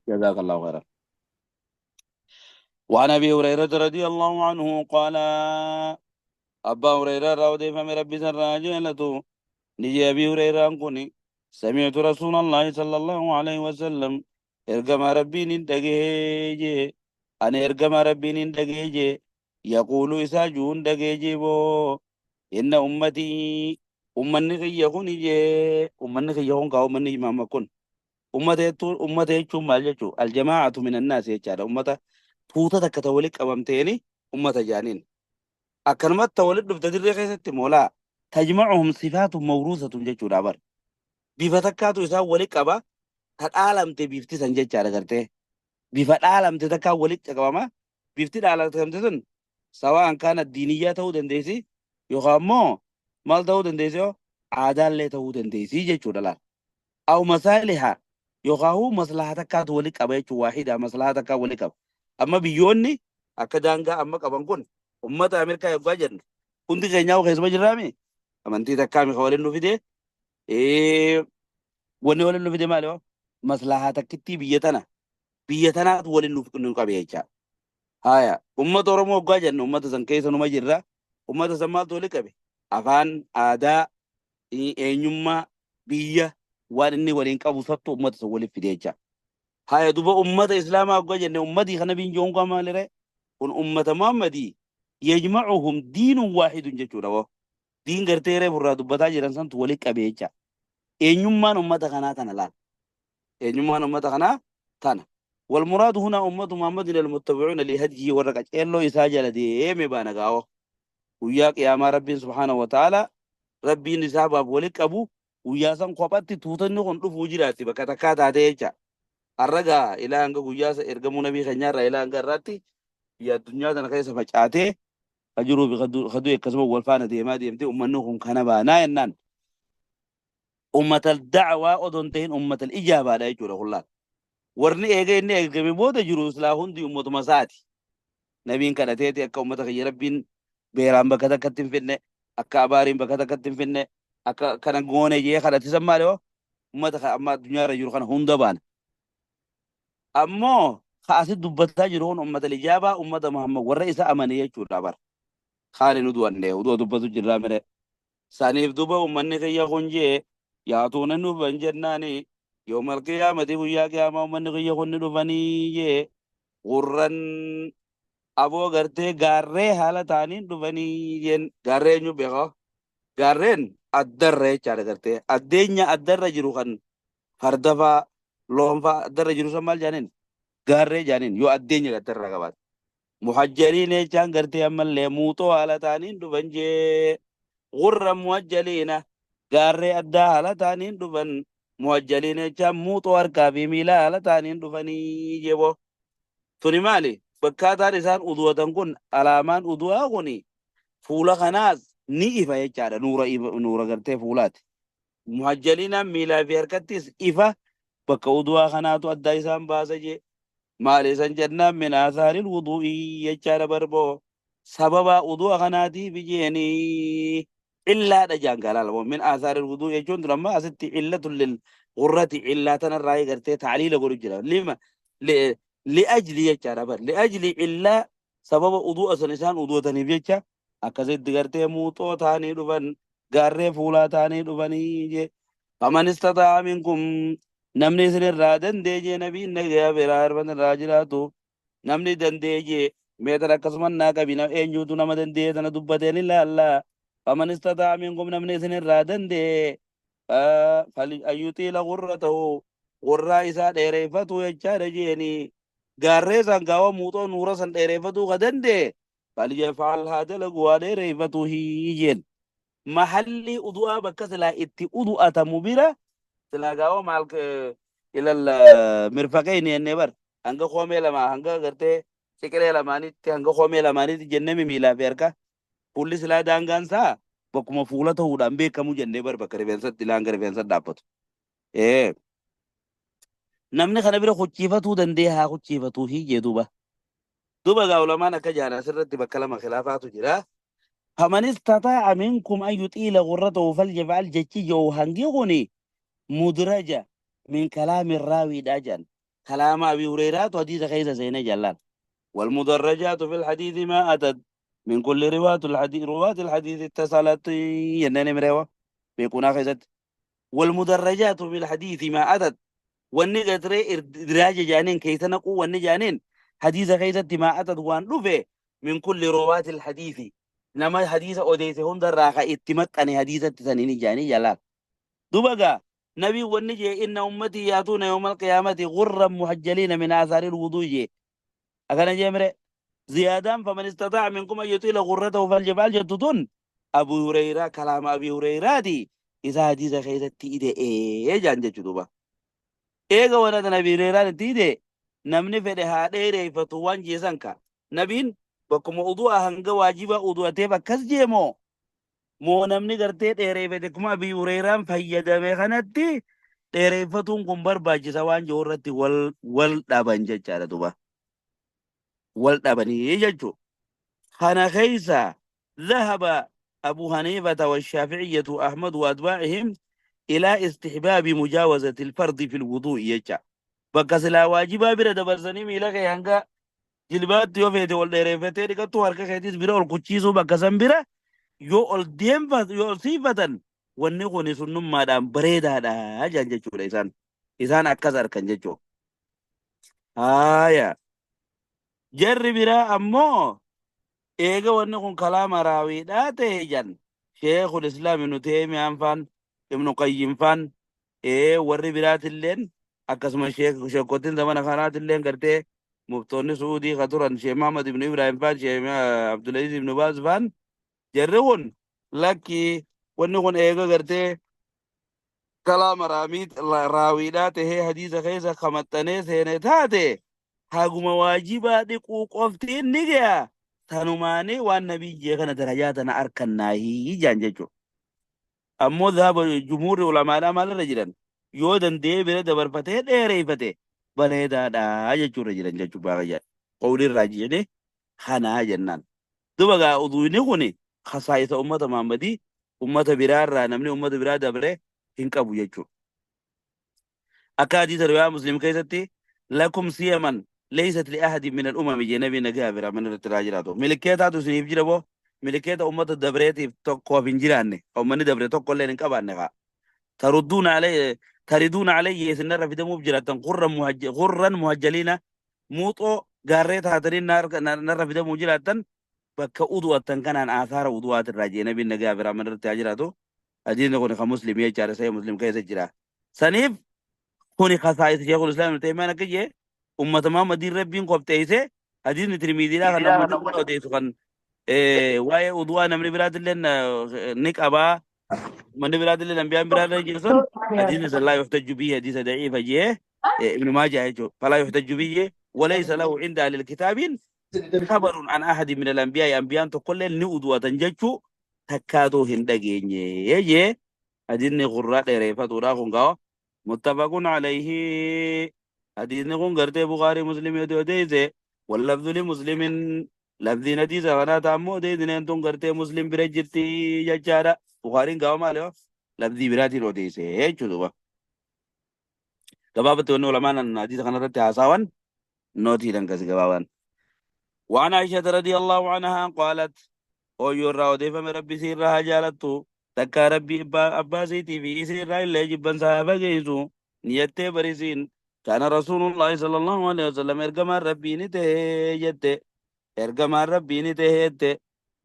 جزاك الله خيرا. وعن ابي هريره رضي الله عنه قال ابا هريره راودي فمن ربي سراجلته نجي ابي هريره كوني سمعت رسول الله صلى الله عليه وسلم ارجم ربي ندجيجي انا ارجم ربي ندجيجي يقول اساجون دجيجي بو ان امتي امني يكون يجي امني يكون كاو مني ما كن امتي مالجو الجماعه من الناس يجار امته توتا تكتولك امامتيني امته جانين أكلمات تولد بتدري خيست مولا تجمعهم صفات موروثة جتشو دابر بفتكاتو يسا ولك أبا تتعلم تبيفتي سنجت شارع کرتے بفتعلم تتكا ولك تكواما بيفتي على تكمتن سواء كانت دينية تو دنديسي يخامو مال تو دنديسيو عادال لي تو دنديسي جتشو دلار أو مصالحة يخاهو مصلحة كاتو ولك أبا يتشو واحدة مصلحة كا ولك أبا أما بيوني أكدانغا أما كبانكون أمة أمريكا يبقى كنت كينيا وخيس بجرامي amantii takkaami ka waliin nu fide wanni waliin nu fide maali maslahaa takkitti biyya tanaatu waliin nu qabe jecha haya ummata oromoo waggaa jenna ummata san keessa numa jirra ummata san maaltu wali qabe afaan aadaa eenyummaa biyya waan inni waliin qabu sattu ummata san waliin fide jecha haya duba ummata islaamaa waggaa jenne ummatii kana biin joon kaa maalire kun ummata muhammadii yajmacuhum diinun waaxidun jechuudha diin gartee reefu irraa dubbataa jiran santu wali qabe jecha eenyummaan ummata kanaa tana laal eenyummaan ummata kanaa tana والمراد هنا أمة محمد المتبعون لهديه ورقة إلو إساجة لديه مبانا قاوة وياك يا ما ربي سبحانه وتعالى ربي نسابة بولك أبو وياسا قبات توتن نقول رفو جراتي بكتكاتا ديجا الرقا إلى أنك وياسا إرقمو نبي خنيارة إلى أنك راتي يا الدنيا دانا خيسا فجعاتي أجروا بخدو يكسبوا والفانا ديما ديمتي أمنوكم كنبا ناينان أمة الدعوة أدنتين أمة الإجابة لا يجور الله ورني إيجا إني إيجا بيبودا جروس لا هندي أمة مساتي نبين كده تيتي أكا أمة خير ربين بيرام بكتا كتن فيني أكا أبارين بكتا كتن فيني أكا كان غوني جيه خلا تسمى له أمة أما الدنيا رجور خان هندا بان أمو خاصة دبتا جرون أمة الإجابة أمة محمد ورئيسة أمانية جور دابر خالي ندوان ده ودو دبتو جرامره سانيف دوبا ومني خيا خنجي ياتون نوبان جناني يوم القيامة ويا قيامة ومني خيا خن نوباني غرن أبو غرتي غاري حالة تاني نوباني ين غاري نيو بيغا غارين الدر چار غرتي الدنيا الدر جروخن فردفا لومفا الدر جرو سمال جانين غاري جانين يو الدنيا الدر رغبات محجرين چان غرتي أمال لموتو حالة تاني نوبانجي غر موجلين قاري أدى على تانين دفن موجلين جموت واركا في ميلا على تانين دفني جيبو توني مالي بكاتا رسان أدوة تنكون علامان أدوة أغني فولا خناز إفا يجارة نورا قرتي فولات موجلين ميلا في هركتس إفا بكا أدوة خناتو أدى إسان باسجي مالي سنجدنا من آثار الوضوء يجارة بربو سببا أدوة خناتي بجيني إلا دجانجال من آثار الوضوء يجون لما أسد علة للغرة إلا تنرأي قرتي تعليل قول جرا لما ل... لأجل يجارة لأجل إلا سبب وضوء سنسان وضوء تنبيجا أكزد قرتي موتو تاني دفن قاري فولا تاني دفني فمن استطاع منكم نمني سن الرادن ديجي نبي نجا برار بن راجلاتو نمني دن ديجي ميتر كسمن ناكا بنا إنجوتو نمدن دي تنا دبتين إلا الله فمن استطاع منكم من سن الرادن دي فليطيل غرته غرة إسا ديريفتو يجار جيني غاريسا غاو موتو نورا سن ديريفتو غدن دي فليفعل هذا لغوا ديريفتو هيجين محلي أدواء بكسلا اتي أدواء مبيرة سلا غاو مالك إلى المرفقين النبر هنگا خومي لما هنگا غرتي سكري لماني هنگا خومي لماني جنمي ميلا فيركا Pullis laa daangaan isaa bakkuma fuula ta'uudhaan beekamu jennee bakka rifeensatti laanga rifeensa dhaabbatu. Namni kana bira hucciifatuu danda'e haa hucciifatuu hiyyee duuba. Duuba gaa ulamaan akka jaalaa asirratti bakka lama khilaafaatu jira. فمن استطاع منكم أن يطيل غرته فليفعل جتي جو هنجي غني مدرجة من كلام الراوي داجن كلام أبي هريرة وحديث خيس سينا جلال. والمدرجات في الحديث ما أتت من كل رواة الحديث اتصلت ينن مريوة بيكون خيست. والمدرجات في الحديث ما أتت wanni gatre idraja janin kaitana ku wanni janin hadisa kaitatti ma atad wan dufe min kulli rawat al hadithi nama hadisa odeyse hunda raqa ittimaqqani hadisatti sanini jani jalal dubaga nabi wanni je inna ummati yatuna yawm al qiyamati ghurran muhajjalin min athari al wudu'i agana jemre ziyadan faman istata'a minkum an yutila ghurratahu faljabal jaddudun abu hurayra kalam abi hurayrati isa hadisa kaitatti ide janje chuduba eega wana nabi reeran tide namni fede ha dheere fatu wanje sanka nabin bakkuma udua hanga wajiba uduate bakkas jemo mo namni garte dheere fede kuma bi ureeran fayyadame kanatti dheere fatun kun barbaachisa wanje warratti wal dhaban jechaadha duba wal dhabanii jechu kana keessa ذهب أبو حنيفة والشافعية أحمد وأتباعهم إلى استحباب مجاوزة الفرض في الوضوء يجا بكس لا واجبا بير دبرسني ميلا كي هنگا جلبات يو فيتي ول ديريفتي دي كتو هركا خيتيس بير ول كوتشيسو بكسن بير يو ول ديم فات يو ول صفتن وني خوني سنم مادام بريدا دا جانجا چولا إسان أكسر كنجا آية جر بيرا أمو إيغا وني خون كلام راوي دا تهجن شيخ الإسلام ابن تيمية فان ابن قيم فان warri biraatilleen akkasuma sheekotiin zamana kanaatilleen gartee muftoonni suudii ka turan sheekh Muhammad ibn Ibrahim faan sheekh Abdulaziz ibn Baaz faan jarri kun lakki wanni kun eega gartee kalaama raawiidhaa tahee hadiisa keessa kamaxxanee seene taate haguma waajibaa dhiquu qoftiin ni gaya tanumaanii waan nabii jee kana darajaa tana arkannaahii jaan jechuudha. ammoo dhahaba jumhurri ulamaadhaa maalirra jiran yoo danda'ee bira dabarfatee dheereeffate bareedaadha jechuurra jiran jechuu baay'ee qawliin raajii jedhee kanaa jennaan. duba gaa uduunni kun khasaayisa ummata Muhammadii ummata biraarraa namni ummata biraa dabre hin qabu jechuudha. akka hadiisa riwaayaa muslim keessatti lakum siyaman leeysat li ahadin min al-umami jee nabii nagaa biraa mana irratti raa jiraatu milikeetaatu isiniif jira boo ملكيتا أمة الدبريتي تقوى بنجيراني أو من دبري تقوى لين كبان نقا تردون علي سنرى في دمو بجرة غرا مهجلين موطو قاريت هاترين نرى في دمو جرة بك أدوة كان عن آثار أدوات الراجي نبي النقابر من التاجراتو أدين نقول مسلم يجار سي مسلم كيس جرا سنيف كوني خصائص شيخ الإسلام تيمانا كجي أمة ما مدير ربين قب تيسي أدين ترميدي لا خنا waa'ee udwaa namni biraatillee ni qabaa manni biraatillee nambiyaan biraatillee jirsun hadiisni sallaa yuhtaju bihi hadiisa daciifa jee ibnu maajaa jechuudha falaa yuhtaju bihi walaysa lahu inda ahli kitaabiin khabarun an ahadi min al-anbiyaa anbiyaan tokkollee ni udwatan jechuu takkaatoo hin dhageenye jee hadiisni gurraa dheereeffatuudha kun gawa muttafaqun alayhi hadiisni kun gartee bukaarii muslimii odeeyse wallafdu li muslimin لفظي نديزة وانا تامو دي دينين تون کرتے مسلم برجتي جاچارا بخارين گاو ماليو لفظي براتي رو ديسي هيچو دوبا گبابت ونو علماء نديزة خانا رتي حساوان نوتي دنكس گبابان وعن عائشة رضي الله عنها قالت او يورا وديفة من ربي سيرها جالتو تكا ربي أباسيتي في سيرها اللي جبن صحابة جيسو نيتي بريسين كان رسول الله صلى الله عليه وسلم ارقما ربي نتهي جتي ergamaan rabbiini taheette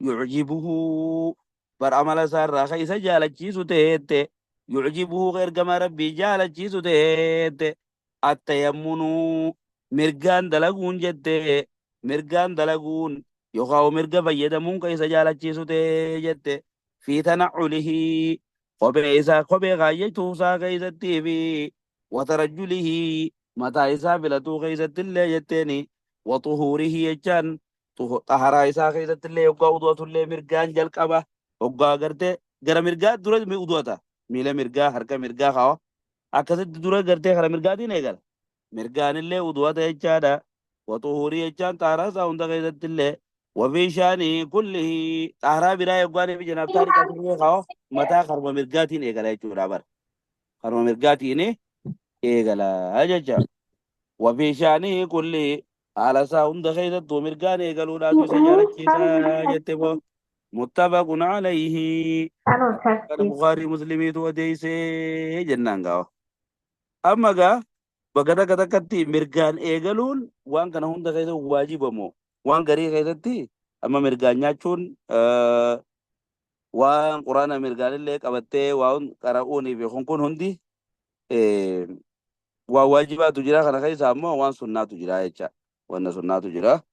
yucjibuhu bar amala isaarraa ka isa jaalachiisu taheette yucjibuhu ergamaa rabbii jaalachiisu taheette attayammunu mirgaan dalaguun jette mirgaan dalaguun yookaan mirga fayyadamuun ka isa jaalachiisu tahee jette fi tanaculihi kophee isaa kophee kaayyachuu isaa keessattii fi watarajjulihi mataa isaa filatuu keessatti illee jetteeni waxuhuurihi jechaan طهارة إساء خيزت اللي يوقع أدوات اللي مرقان جل قبا وقع قرتي قرى مرقات دورة مي أدواتا ميلا مرقا حركة مرقا خوا أكسد دورة قرتي خرى مرقا دي نيقل مرقان اللي أدواتا يجادا وطهوري يجان طهارة ساوندا خيزت اللي وفي شاني كله طهارة برا يوقعني في جناب تاريكا تنوي خوا متا خرم مرقاتي نيقل يجو رابر خرم مرقاتي نيقل أججا وفي شأنه كله على ساوند خيزت ومرقان يقالوا لا تسجل كيسا جتبو متفق عليه كان بخاري مسلمي تو ديسي جنان قاو أما قا بقدا قدا كتي مرقان يقالون وان كان هند خيزت واجب مو وان قري خيزتي أما مرقان ناتشون وان قرآن مرقان اللي قبتي وان قرؤوني في خنكون هندي وواجبات جرا خنا خيسا أما وان سنات جرا يجا وان سنات جرا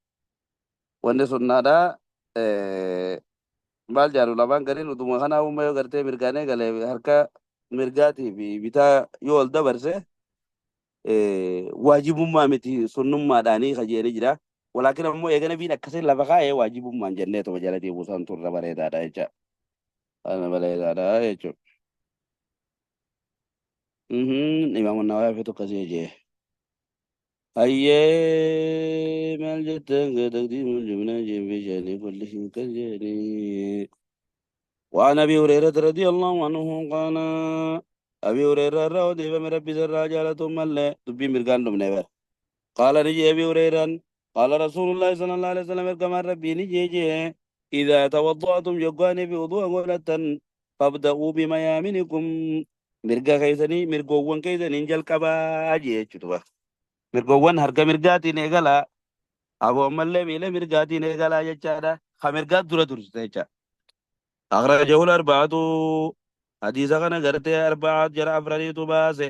wanni sunnaadha maal jaalu lamaan gariin utuma kana umma yoo gartee mirgaanee galee harka mirgaatii fi bitaa yoo ol dabarse waajibummaa miti sunnummaadhaanii kajeeni jira walaakin ammoo eegana biin akkasiin lafa kaa'ee waajibummaan jennee tuma jalatii buusan turre bareedaadha jecha ana bareedaadha jechuudha. Imaamun Nawawi fi tokkasii jee. أيه مال جتة تقديم الجملة في شأن كل شيء كالجاني وعن أبي هريرة رضي الله عنه قال أبي هريرة رضي الله عنه ربي سر جالة ملة تبي مرقان لهم نبر قال نجي أبي هريرة قال رسول الله صلى الله عليه وسلم كما ربي نجي إذا توضأتم جواني بوضوء غلة فابدأوا بميامنكم مرقا كيسني مرقوان كيسني انجل كبا أجي mirgowwan harka mirgaatiin eegala aboo ammallee miila mirgaatiin eegala jechaadha ha mirgaat dura dursite jecha akhrajahu al-arba'atu hadiisa kana gartee arba'at jara afraniitu baase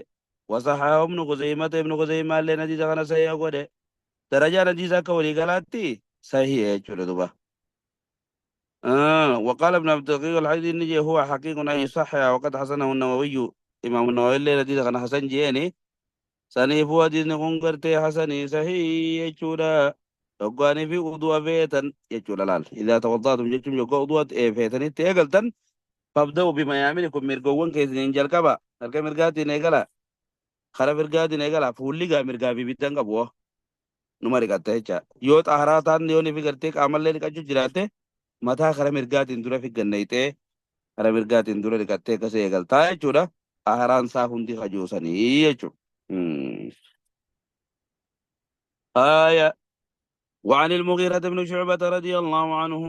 wasaxaahu ibnu khuzaymata ibnu khuzaymaa illeen hadiisa kana sahiha godhe darajaan hadiisa akka waliigalaatti sahiha jechuudha duba وقال ابن عبد الدقيق الحديث نجي هو حقيق أن يصحح وقد حسنه النووي إمام النووي اللي حديث كان حسن جيني saniifuu hadiisni kun gartee hasanii sahii jechuudha yoggaanii fi udua feetan jechuudha laal idaa tawaddaatum jechuun yoggaa udua feetanitti eegaltan fabda'u bimayaaminikum mirgowwan keessaniin jalqaba harka mirgaatiin eegala kara mirgaatiin eegala fuulli gaa mirgaa fi bitaan qabu numa dhiqatta jecha yoo xaaraa taan yoo nifi gartee qaamallee dhiqachuu jiraatte mataa kara mirgaatiin dura fi gannayxee kara mirgaatiin dura dhiqattee akkas eegaltaa jechuudha xaaraan isaa hundi kajuusanii jechuudha. آية وعن المغيرة بن شعبة رضي الله عنه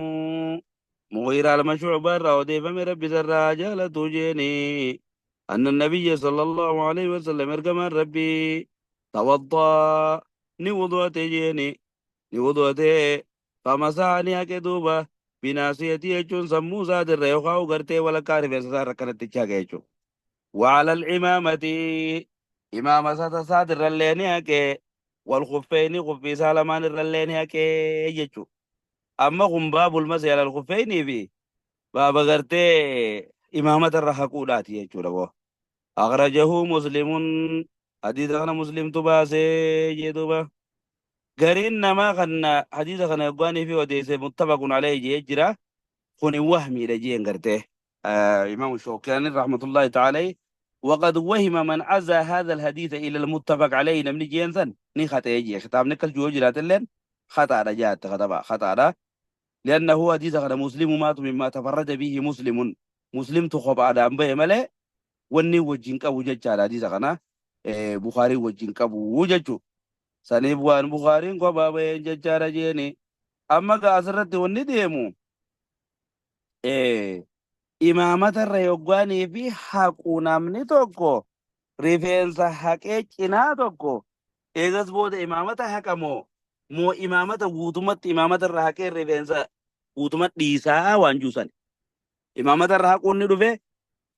مغيرة المشعبة رضي فمن ربي الرجال تجيني أن النبي صلى الله عليه وسلم ارقم ربي توضى نوضوة تجيني نوضوة فمساني كدوبة بناسيتي يجون سمو زاد الريوخا وقرتي ولا كارف يسار كانت تشاكيشو وعلى الإمامة إمام سات الرليني هكي والخفين خفي سالمان الرليني هكي يجو أما هم باب المسي على الخفين في باب غرتي إمامة الرحقودات يجو لبو أخرجه مسلم حديث أنا مسلم تباسي جدوبا غرين نما خنا حديث خنا يقواني في وديس متفق عليه يجرا خوني وهمي لجين غرتي إمام الشوكاني رحمة الله تعالى وقد وهم من عزى هذا الحديث إلى المتفق عليه نمني جينسن ني خطأ يجي خطاب نكل جوجرات اللين خطأ رجعت خطأ لأنه حديث غير مسلم مات مما تفرد به مسلم تخب على أنبه ملأ وني وجين كابو جج على حديث غنا بخاري وجين كابو وججو سنيبوان بخاري كابا بين جج على جيني أما كأسرت وني ديمو إمامة الريوغاني في حقونا من توكو ريفينسا حقه چنا توكو إيغس بود إمامة حقمو مو إمامة ووتمت إمامة الرحقه ريفينسا ووتمت ديسا وانجوسان إمامة الرحقون ندوفي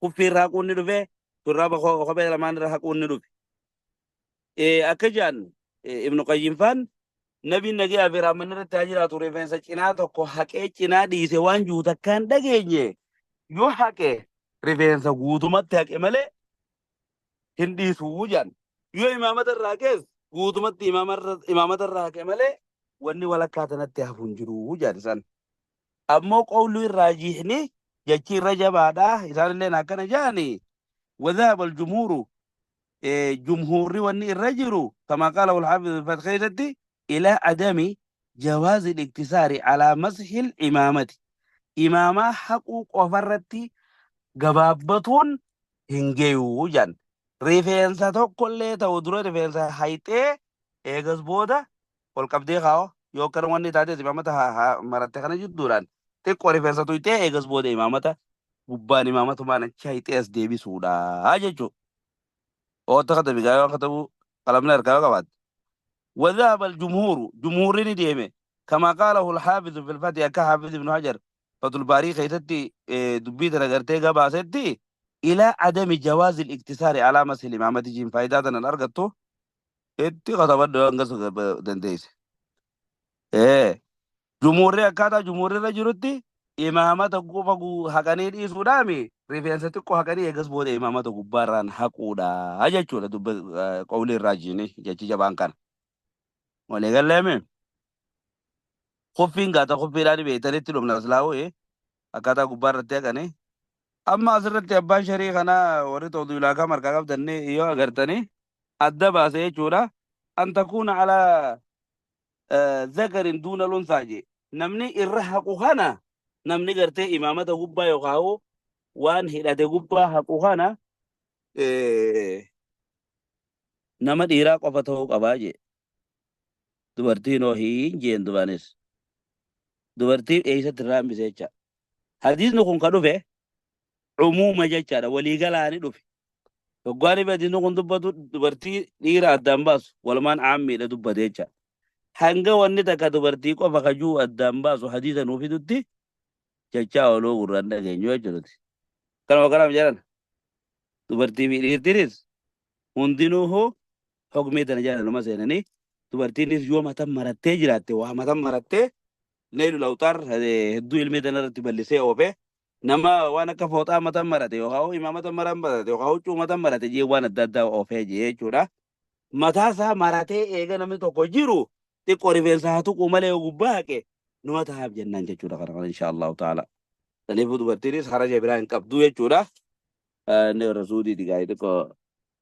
كفي الرحقون ندوفي ترابا خبه لمان الرحقون ندوفي أكجان ابن قيم فان نبي نجي أفرا من التاجرات ريفينسا چنا توكو حقه چنا ديسا وانجوتا كان دقينيه yoo haqe rifeensa guutumatti haqe malee hin dhiisuu jedhan yoo imaamata irraa haqes guutumatti imaamata irraa haqe malee wanni walakkaa tanatti hafu hin jiru jedhan isaan ammoo qawlu irraa jiihni jechi irra jabaadha isaanillee akkana jedhani وذهب الجمهور جمهور واني الرجل كما قاله الحافظ الفتحي إلى عدم جواز الاقتصار على مسح الإمامة إمامة حقوق وفرتي gabaabatuun hin geeyu jan rifeensa tokkollee ta'u dura rifeensa hayxee eegas booda ol qabdee kaa'o yoo akkana wanni taates imaamata maratte kana jidduudhaan xiqqoo rifeensa tuytee eegas booda imaamata gubbaan imaamatumaan achi hayxee as deebisuudha jechuudha. Oota katabe gaa yoo katabu qalamni harkaa yoo qabaate. وذهب الجمهور جمهورين ديمه كما قاله الحافظ في الفتح كحافظ ابن حجر فتح الباري خيتتي دبيت رغرتي غباستي الى عدم جواز الاقتصار على مسح الامامه جين فائداتنا الارغتو اتي خطبت دنگس دنديس ايه جمهوري اكادا جمهوري رجرتي امامه غوفغو حقني دي سودامي ريفنساتي كو حقني يغس بود امامه غباران حقودا اجچو دب قول الراجيني جچ جبان كان ولغلمه خفين غاتا خفيراني بيتريتي لوم نسلاو ايه اكادا غبارتي كاني اما اسرت ابان شريخ انا وريت ودولا كمر كغب دني يو اغرتني ادبا سي چورا ان تكون على ذكر دون الانثى نمني الرحق خنا نمني غرتي امامته غبا يقاو وان هدته غبا حق خنا نما ديرا قفتو قباجي dubartiin ohii jeen dubaanis dubartii eeysa tirraan biseecha hadiisni kun ka dhufe cumuuma jechaadha walii galaani dhufe yoggaani hadiisni kun dubbatu dubartii dhiira addaan baasu walumaan caammiidha dubbate jecha hanga wanni takka dubartii qofa kajuu addaan baasu hadiisa nuu fidutti jechaa oloo gurraan dhageenyu jechuuti kanuma kanaaf jedhan dubartii fi dhiirtiinis hundinuu hoo hogmii tana jaalaluma seenanii dubartiinis yoo matan marattee jiraatte waa matan marattee neelu lawxaar hedduu ilmii tanarratti ballisee oofe nama waan akka fooxaa matan marate yookaan imaamata maran marate yookaan huccuu matan marate jee waan adda addaa oofee jee jechuudha. Mataa isaa maratee eega namni tokko jiru xiqqoo rifeensa haa tuqu malee gubbaa haqe numa taa'aaf jennaan jechuudha kana kana insha Allahu ta'ala. Kanaafuu dubartiinis haraja biraa hin qabdu jechuudha. Inni rasuudii digaayii xiqqoo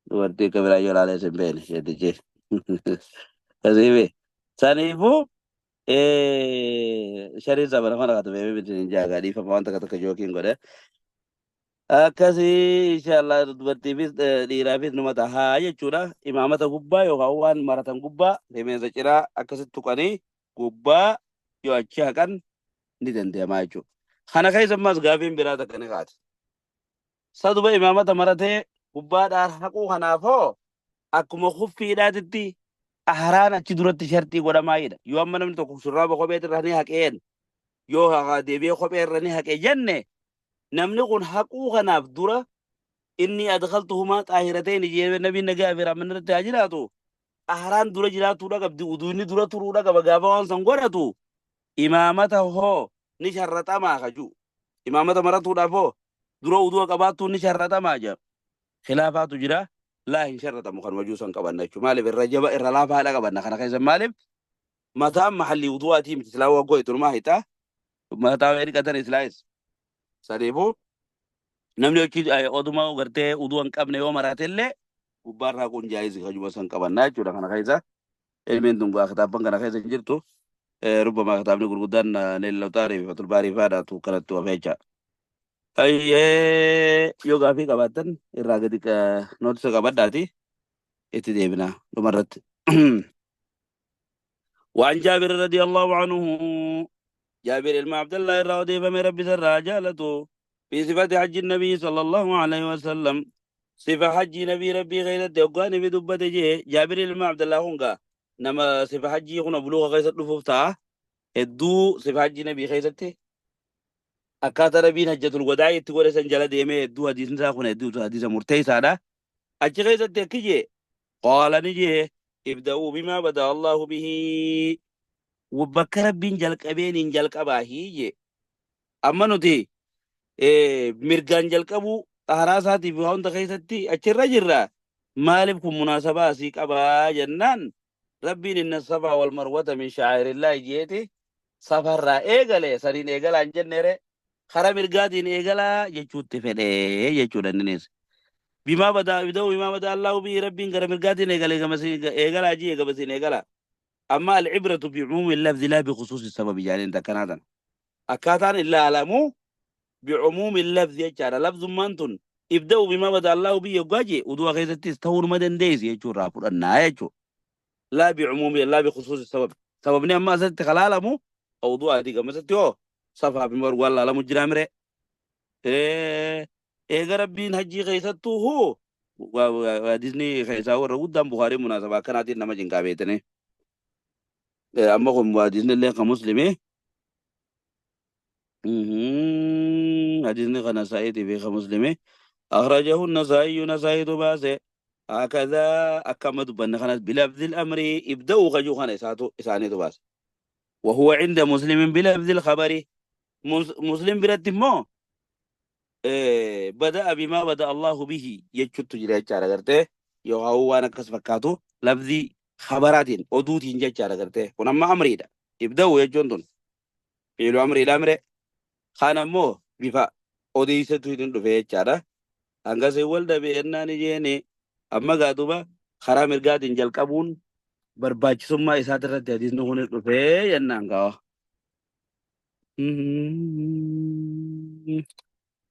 dubartii akka biraa yoo ilaalee sin beene jedhe Kasibe. Sanifu sharii sabana kana katu bebe bitin jaga di fa wanta katu kajokin gode. Akkasi inshallah dubartiifis dhiiraafis numa tahaa jechuudha. Imaamata gubbaa yookaan waan maratan gubbaa rifeensa ciraa akkasitti tuqanii gubbaa yoo achi haqan ni danda'ama jechuudha. Kana keessa ammas gaafiin biraa takka ni kaati. Saduba imaamata maratee gubbaadhaan haquu kanaafoo akkuma kuffiidhaatitti aharaan achi duratti shartii godhamaayidha. Yoo amma namni tokko shurraaba kophee irra ni haqeen yoo deebi'ee kophee irra ni haqee jenne namni kun haquu kanaaf dura inni adkaltuhumaa xaahirateen ijeebe nabiin nagaa fi raamanni irratti haa jiraatu aharaan dura jiraatuu qabdi uduu inni dura turuu qaba gaafa waan san godhatu imaamata hoo ni sharratamaa kaju imaamata maratuudhaaf hoo dura uduu qabaattuu ni sharratamaa jira khilaafaatu jira. لا إن شاء الله مخن وجوسا قبلنا شو مالي بالرجبة إرلا فهلا قبلنا خنا كيس مالي متى محلي وضوءاتي متسلاوا قوي ترما هيتا متى غير كتر إسلايس سريبو نملي كي أدوما وقرتي وضوء قبل يوم مراتلة وبارها كون جايز خجوا سان قبلنا شو خنا كيسا المين تنقوا خطابن خنا كيس جرتو ربما خطابني قرقدان نيل لوتاري فتول باري فادا تو كرت تو فيجا yoo gaafii qabaatan irraa gadi nootisa qabadhaati itti deebina dhumarratti. وعن جابر رضي الله عنه جابر بن عبد الله الرضي فمن ربي سر جالته في صفة حج النبي صلى الله عليه وسلم صفة حج نبي ربي غير الدوغان في دبة جابر بن عبد الله هنگا نما صفة حج يكون بلوغ غير الدفوفتا الدو صفة حج نبي خيرته akkaataa nabiin hajjatul wadaa itti godhe san jala deemee hedduu hadiisni isaa kun hedduu hadiisa murteessaadha. Achi keessatti akki jee qaala ni jee ibda'uu bimaa badaa Allahu bihi bakka rabbiin jalqabeeniin jalqabaahi jee amma nuti mirgaan jalqabuu xaharaa isaatiif hunda keessatti achirra jirra maaliif kun munaasabaa asii qabaa jennaan rabbiin inna safaa wal marwata min shaa'irillaahi jeeti safarraa eegale saniin eegalaan jenneere خرا مرقاتين إيجلا يجود تفعله يجود الناس بما بدأ الله به ربين خرا مرقاتين إيجلا كمسين إيجلا جيه كمسين إيجلا أما العبرة بعموم اللفظ لا بخصوص السبب يعني أنت كنادن أكاتان إلا علمو بعموم اللفظ يجار لفظ مانتون ابدأوا بما بدأ الله به يجاجي ودوا غير تستهون مدن ديز يجور رابور النهاية لا بعمومية لا بخصوص السبب. سببني أما أسد خلال مو موضوع دي كما ستيو صفها بمر ولا لا مجرامرة. إيه إيه قربين هجي خيستو هو وديزني خيسا ورا قدام بخاري مناسبة كان عادي نما جنكا بيتني. إيه أما هم ديزني اللي كمسلمي. ديزني كنسائي في كمسلمي. أخرجه النسائي نسائي باسه. هكذا أكمد بن خناس بلفظ الأمر يبدأوا خجو خنا إساتو إساني باس. وهو عند مسلم بلفظ الخبر. مسلم برتب مو إيه بدأ بما بدأ الله به يجت جري جارة قرته. يو هو أنا كسبكاتو لفظي خبرات أدوتين جارة قرته ونما أمري ده يبدأوا يجوندون يلو أمري الأمر خانا مو بفا أديسة تيدون دفع جارة hanga sai walda be ennani jene amma ga duba kharamir gadin jal kabun barbaachisummaa isaati irratti hadiisni kun dhufee yennaan gawa.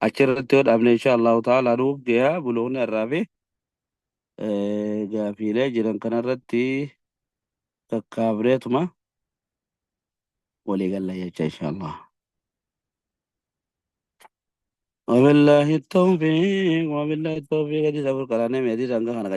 Achirratti yoo dhabne insha Allahu ta'ala nuuf dee'a buloonni irraa fi gaafiilee jiran kanarratti kakkaabreetuma walii galla jecha insha Allah. وبالله التوفيق وبالله التوفيق دي سبب كلامي مدي سانغا خنا